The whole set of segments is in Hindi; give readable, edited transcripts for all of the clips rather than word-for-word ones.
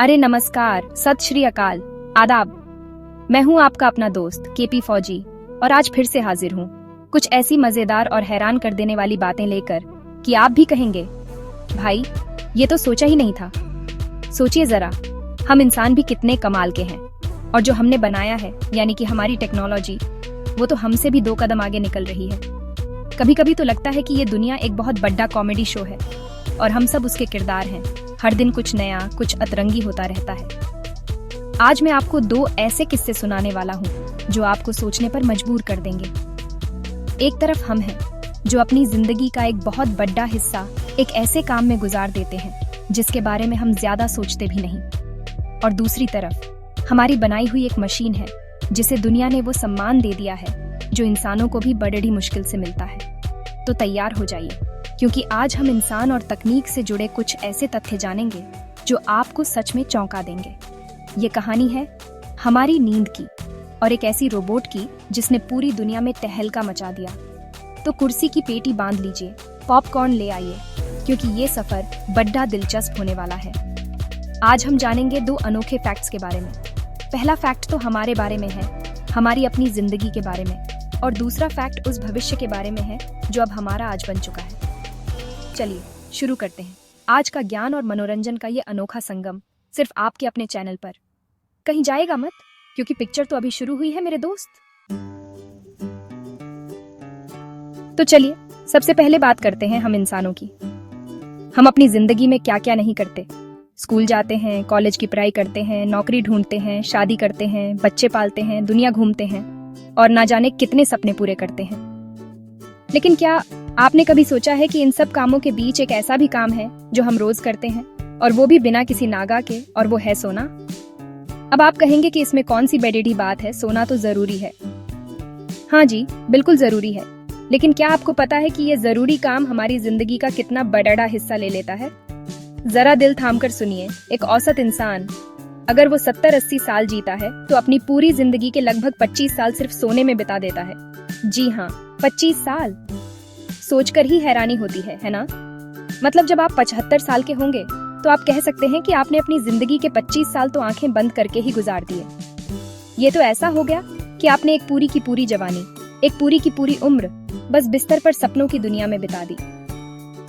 अरे नमस्कार, सत श्री अकाल, आदाब। मैं हूं आपका अपना दोस्त केपी फौजी और आज फिर से हाजिर हूं कुछ ऐसी मजेदार और हैरान कर देने वाली बातें लेकर कि आप भी कहेंगे भाई ये तो सोचा ही नहीं था। सोचिए जरा, हम इंसान भी कितने कमाल के हैं और जो हमने बनाया है यानी कि हमारी टेक्नोलॉजी वो तो हमसे भी 2 कदम आगे निकल रही है। कभी कभी तो लगता है कि ये दुनिया एक बहुत बड़ा कॉमेडी शो है और हम सब उसके किरदार हैं। हर दिन कुछ नया, कुछ अतरंगी होता रहता है। आज मैं आपको 2 ऐसे किस्से सुनाने वाला हूँ जो आपको सोचने पर मजबूर कर देंगे। एक तरफ हम हैं जो अपनी जिंदगी का एक बहुत बड़ा हिस्सा एक ऐसे काम में गुजार देते हैं जिसके बारे में हम ज्यादा सोचते भी नहीं, और दूसरी तरफ हमारी बनाई हुई एक मशीन है जिसे दुनिया ने वो सम्मान दे दिया है जो इंसानों को भी बड़ी मुश्किल से मिलता है। तो तैयार हो जाइए, क्योंकि आज हम इंसान और तकनीक से जुड़े कुछ ऐसे तथ्य जानेंगे जो आपको सच में चौंका देंगे। ये कहानी है हमारी नींद की और एक ऐसी रोबोट की जिसने पूरी दुनिया में तहलका मचा दिया। तो कुर्सी की पेटी बांध लीजिए, पॉपकॉर्न ले आइए, क्योंकि ये सफर बड़ा दिलचस्प होने वाला है। आज हम जानेंगे 2 अनोखे फैक्ट्स के बारे में। पहला फैक्ट तो हमारे बारे में है, हमारी अपनी जिंदगी के बारे में, और दूसरा फैक्ट उस भविष्य के बारे में है जो अब हमारा आज बन चुका है। चलिए शुरू करते हैं आज का ज्ञान और मनोरंजन का ये अनोखा संगम, सिर्फ आपके अपने चैनल पर। कहीं जाएगा मत, क्योंकि पिक्चर तो अभी शुरू हुई है मेरे दोस्त। तो चलिए सबसे पहले बात करते हैं हम इंसानों की। हम अपनी जिंदगी में क्या क्या नहीं करते। स्कूल जाते हैं, कॉलेज की पढ़ाई करते हैं, नौकरी ढूंढते हैं, शादी करते हैं, बच्चे पालते हैं, दुनिया घूमते हैं और ना जाने कितने सपने पूरे करते हैं। लेकिन क्या आपने कभी सोचा है कि इन सब कामों के बीच एक ऐसा भी काम है जो हम रोज करते हैं, और वो भी बिना किसी नागा के, और वो है सोना। अब आप कहेंगे कि इसमें कौन सी बड़ी बात है, सोना तो जरूरी है। हाँ जी, बिल्कुल जरूरी है, लेकिन क्या आपको पता है कि ये जरूरी काम हमारी जिंदगी का कितना बड़ा हिस्सा ले लेता है? जरा दिल थामकर सुनिए, एक औसत इंसान अगर वो 70-80 साल जीता है तो अपनी पूरी जिंदगी के लगभग 25 साल सिर्फ सोने में बिता देता है। जी हाँ, 25 साल। सोचकर ही हैरानी होती है ना? मतलब जब आप 75 साल के होंगे तो आप कह सकते हैं कि आपने अपनी जिंदगी के 25 साल तो आंखें बंद करके ही गुजार दिए। ये तो ऐसा हो गया कि आपने एक पूरी की पूरी जवानी, एक पूरी की पूरी उम्र बस बिस्तर पर सपनों की दुनिया में बिता दी।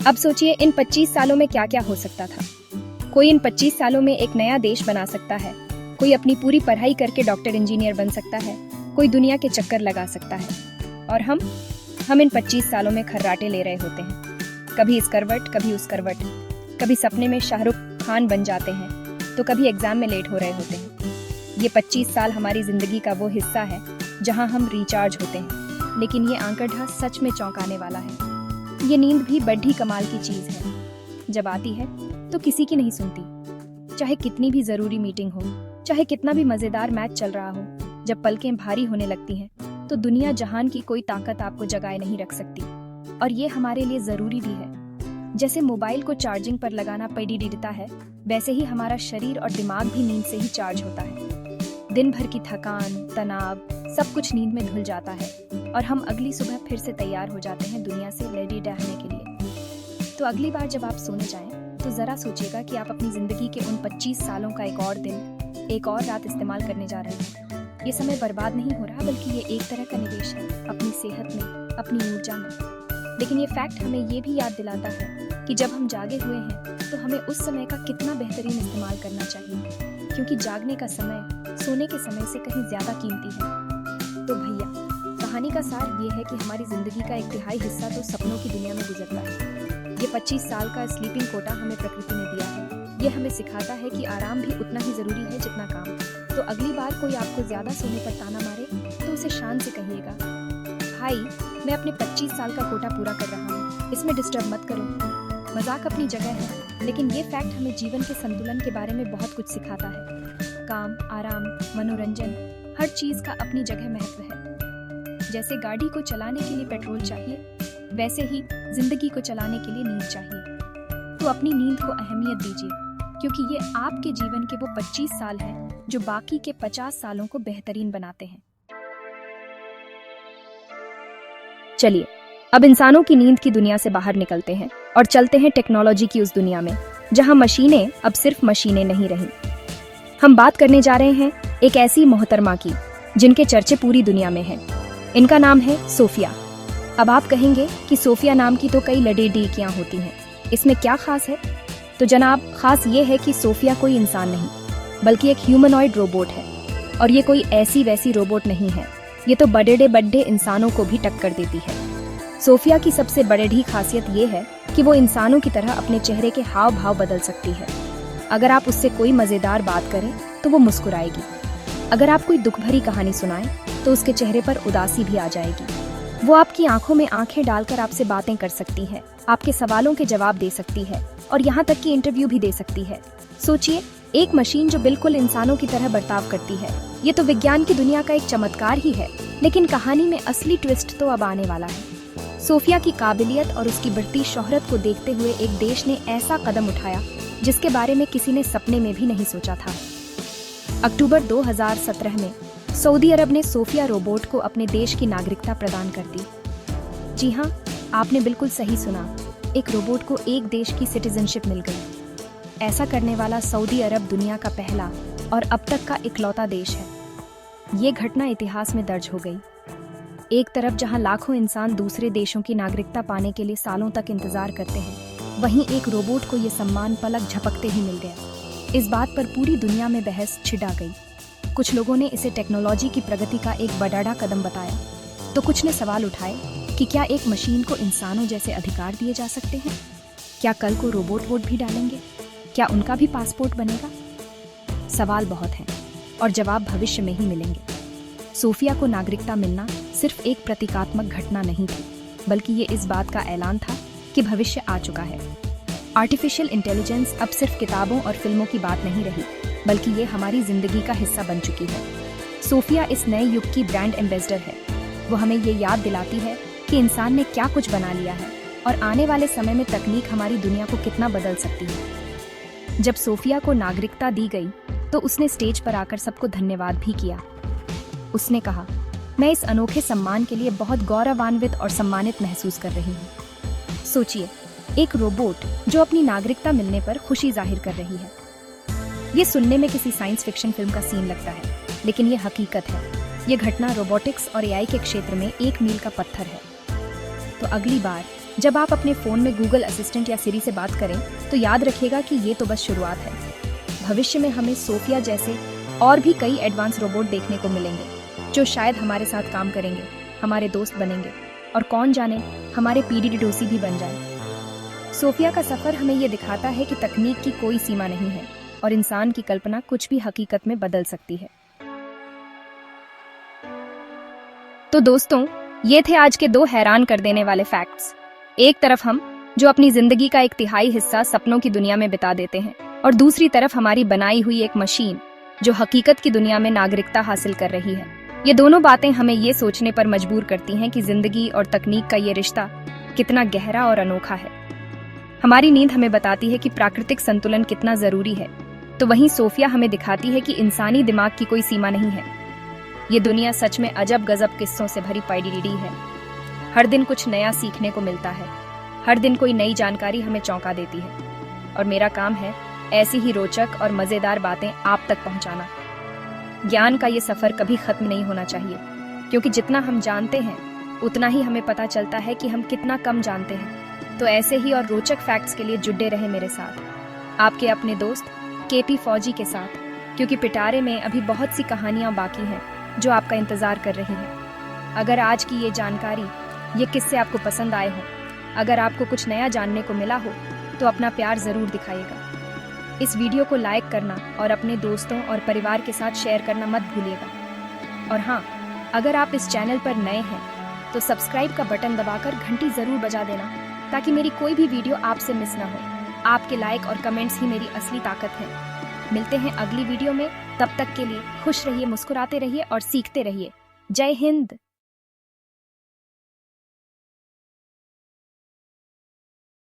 अब सोचिए इन 25 सालों में क्या क्या हो सकता था। कोई इन 25 सालों में एक नया देश बना सकता है, कोई अपनी पूरी पढ़ाई करके डॉक्टर इंजीनियर बन सकता है, कोई दुनिया के चक्कर लगा सकता है, और हम इन 25 सालों में खर्राटे ले रहे होते हैं। कभी इस करवट, कभी उस करवट, कभी सपने में शाहरुख खान बन जाते हैं तो कभी एग्जाम में लेट हो रहे होते हैं। ये 25 साल हमारी जिंदगी का वो हिस्सा है जहां हम रिचार्ज होते हैं। लेकिन ये आंकड़ा सच में चौंकाने वाला है। ये नींद भी बड़ी कमाल की चीज है। जब आती है तो किसी की नहीं सुनती, चाहे कितनी भी जरूरी मीटिंग हो, चाहे कितना भी मजेदार मैच चल रहा हो। जब पलकें भारी होने लगती हैं तो दुनिया जहान की कोई ताकत आपको जगाए नहीं रख सकती, और ये हमारे लिए जरूरी भी है। जैसे मोबाइल को चार्जिंग पर लगाना पड़ता है, वैसे ही हमारा शरीर और दिमाग भी नींद से ही चार्ज होता है। दिन भर की थकान, तनाव, सब कुछ नींद में धुल जाता है और हम अगली सुबह फिर से तैयार हो जाते हैं दुनिया से रेडी रहने के लिए। तो अगली बार जब आप सोने जाएं तो जरा सोचिएगा कि आप अपनी जिंदगी के उन 25 सालों का एक और दिन, एक और रात इस्तेमाल करने जा रहे हैं। ये समय बर्बाद नहीं हो रहा, बल्कि ये एक तरह का निवेश है अपनी सेहत में, अपनी ऊर्जा में। लेकिन ये फैक्ट हमें ये भी याद दिलाता है कि जब हम जागे हुए हैं तो हमें उस समय का कितना बेहतरीन इस्तेमाल करना चाहिए, क्योंकि जागने का समय सोने के समय से कहीं ज्यादा कीमती है। तो भैया, कहानी का सार ये है कि हमारी जिंदगी का 1/3 हिस्सा तो सपनों की दुनिया में गुजरता है। ये 25 साल का स्लीपिंग कोटा हमें प्रकृति ने दिया है। ये हमें सिखाता है कि आराम भी उतना ही जरूरी है जितना काम। तो अगली बार कोई आपको ज्यादा सोने पर ताना मारे तो उसे शान से कहिएगा, भाई मैं अपने 25 साल का कोटा पूरा कर रहा हूँ, इसमें डिस्टर्ब मत करो। मजाक अपनी जगह है, लेकिन ये फैक्ट हमें जीवन के संतुलन के बारे में बहुत कुछ सिखाता है। काम, आराम, मनोरंजन, हर चीज का अपनी जगह महत्व है। जैसे गाड़ी को चलाने के लिए पेट्रोल चाहिए, वैसे ही जिंदगी को चलाने के लिए नींद चाहिए। तो अपनी नींद को अहमियत दीजिए, क्योंकि ये आपके जीवन के वो 25 साल हैं जो बाकी के 50 सालों को बेहतरीन बनाते हैं। चलिए अब इंसानों की नींद की दुनिया से बाहर निकलते हैं और चलते हैं टेक्नोलॉजी की उस दुनिया में जहां मशीनें अब सिर्फ मशीनें नहीं रहीं, हम बात करने जा रहे हैं एक ऐसी मोहतरमा की जिनके चर्चे पूरी दुनिया में हैं। इनका नाम है सोफिया। अब आप कहेंगे कि सोफिया नाम की तो कई लड़ेडीकियां होती हैं, इसमें क्या खास है? तो जनाब, खास ये है कि सोफिया कोई इंसान नहीं बल्कि एक ह्यूमनॉइड रोबोट है। और ये कोई ऐसी वैसी रोबोट नहीं है, ये तो बड़े इंसानों को भी टक्कर देती है। सोफिया की सबसे बड़ी खासियत ये है कि वो इंसानों की तरह अपने चेहरे के हाव भाव बदल सकती है। अगर आप उससे कोई मजेदार बात करें तो वो मुस्कुराएगी। अगर आप कोई दुख भरी कहानी सुनाएं तो उसके चेहरे पर उदासी भी आ जाएगी। वो आपकी आंखों में आंखें डालकर आपसे बातें कर सकती है, आपके सवालों के जवाब दे सकती है और यहाँ तक कि इंटरव्यू भी दे सकती है। सोचिए, एक मशीन जो बिल्कुल इंसानों की तरह बर्ताव करती है। ये तो विज्ञान की दुनिया का एक चमत्कार ही है, लेकिन कहानी में असली ट्विस्ट तो अब आने वाला है। सोफिया की काबिलियत और उसकी बढ़ती शोहरत को देखते हुए एक देश ने ऐसा कदम उठाया जिसके बारे में किसी ने सपने में भी नहीं सोचा था। अक्टूबर 2017 में सऊदी अरब ने सोफिया रोबोट को अपने देश की नागरिकता प्रदान कर दी। जी हाँ, आपने बिल्कुल सही सुना, एक रोबोट को एक देश की सिटीजनशिप मिल गई। ऐसा करने वाला सऊदी अरब दुनिया का पहला और अब तक का इकलौता देश है। ये घटना इतिहास में दर्ज हो गई। एक तरफ जहां लाखों इंसान दूसरे देशों की नागरिकता पाने के लिए सालों तक इंतजार करते हैं, वहीं एक रोबोट को ये सम्मान पलक झपकते ही मिल गया। इस बात पर पूरी दुनिया में बहस छिड़ा गई। कुछ लोगों ने इसे टेक्नोलॉजी की प्रगति का एक बड़ा कदम बताया, तो कुछ ने सवाल उठाए कि क्या एक मशीन को इंसानों जैसे अधिकार दिए जा सकते हैं? क्या कल को रोबोट वोट भी डालेंगे? क्या उनका भी पासपोर्ट बनेगा? सवाल बहुत हैं और जवाब भविष्य में ही मिलेंगे। सोफिया को नागरिकता मिलना सिर्फ एक प्रतीकात्मक घटना नहीं थी, बल्कि ये इस बात का ऐलान था कि भविष्य आ चुका है। आर्टिफिशियल इंटेलिजेंस अब सिर्फ किताबों और फिल्मों की बात नहीं रही, बल्कि ये हमारी जिंदगी का हिस्सा बन चुकी है। सोफिया इस नए युग की ब्रांड एम्बेसडर है। वो हमें ये याद दिलाती है कि इंसान ने क्या कुछ बना लिया है और आने वाले समय में तकनीक हमारी दुनिया को कितना बदल सकती है। जब सोफिया को नागरिकता दी गई तो उसने स्टेज पर आकर सबको धन्यवाद भी किया। उसने कहा, मैं इस अनोखे सम्मान के लिए बहुत गौरवान्वित और सम्मानित महसूस कर रही हूँ। सोचिए, एक रोबोट जो अपनी नागरिकता मिलने पर खुशी जाहिर कर रही है। ये सुनने में किसी साइंस फिक्शन फिल्म का सीन लगता है, लेकिन ये हकीकत है। ये घटना रोबोटिक्स और एआई के क्षेत्र में एक मील का पत्थर है। तो अगली बार जब आप अपने फोन में गूगल असिस्टेंट या सिरी से बात करें तो याद रखिएगा कि ये तो बस शुरुआत है। भविष्य में हमें सोफिया जैसे और भी कई एडवांस रोबोट देखने को मिलेंगे, जो शायद हमारे साथ काम करेंगे, हमारे दोस्त बनेंगे और कौन जाने हमारे पीढ़ी भी बन जाए। सोफिया का सफर हमें ये दिखाता है कि तकनीक की कोई सीमा नहीं है और इंसान की कल्पना कुछ भी हकीकत में बदल सकती है। तो दोस्तों, ये थे आज के 2 हैरान कर देने वाले फैक्ट्स। एक तरफ हम जो अपनी जिंदगी का 1/3 हिस्सा सपनों की दुनिया में बिता देते हैं, और दूसरी तरफ हमारी बनाई हुई एक मशीन जो हकीकत की दुनिया में नागरिकता हासिल कर रही है। ये दोनों बातें हमें ये सोचने पर मजबूर करती हैं कि जिंदगी और तकनीक का ये रिश्ता कितना गहरा और अनोखा है। हमारी नींद हमें बताती है कि प्राकृतिक संतुलन कितना जरूरी है, तो वहीं सोफिया हमें दिखाती है कि इंसानी दिमाग की कोई सीमा नहीं है। ये दुनिया सच में अजब गजब किस्सों से भरी पड़ी है। हर दिन कुछ नया सीखने को मिलता है, हर दिन कोई नई जानकारी हमें चौंका देती है, और मेरा काम है ऐसी ही रोचक और मजेदार बातें आप तक पहुंचाना। ज्ञान का ये सफर कभी खत्म नहीं होना चाहिए, क्योंकि जितना हम जानते हैं उतना ही हमें पता चलता है कि हम कितना कम जानते हैं। तो ऐसे ही और रोचक फैक्ट्स के लिए जुड़े रहे मेरे साथ, आपके अपने दोस्त केपी फौजी के साथ, क्योंकि पिटारे में अभी बहुत सी कहानियां बाकी हैं जो आपका इंतजार कर रही हैं। अगर आज की ये जानकारी, ये किस्से आपको पसंद आए हों, अगर आपको कुछ नया जानने को मिला हो, तो अपना प्यार जरूर दिखाइएगा। इस वीडियो को लाइक करना और अपने दोस्तों और परिवार के साथ शेयर करना मत भूलिएगा। और हाँ, अगर आप इस चैनल पर नए हैं तो सब्सक्राइब का बटन दबाकर घंटी जरूर बजा देना, ताकि मेरी कोई भी वीडियो आपसे मिस ना हो। आपके लाइक और कमेंट्स ही मेरी असली ताकत है। मिलते हैं अगली वीडियो में, तब तक के लिए खुश रहिए, मुस्कुराते रहिए और सीखते रहिए। जय हिंद।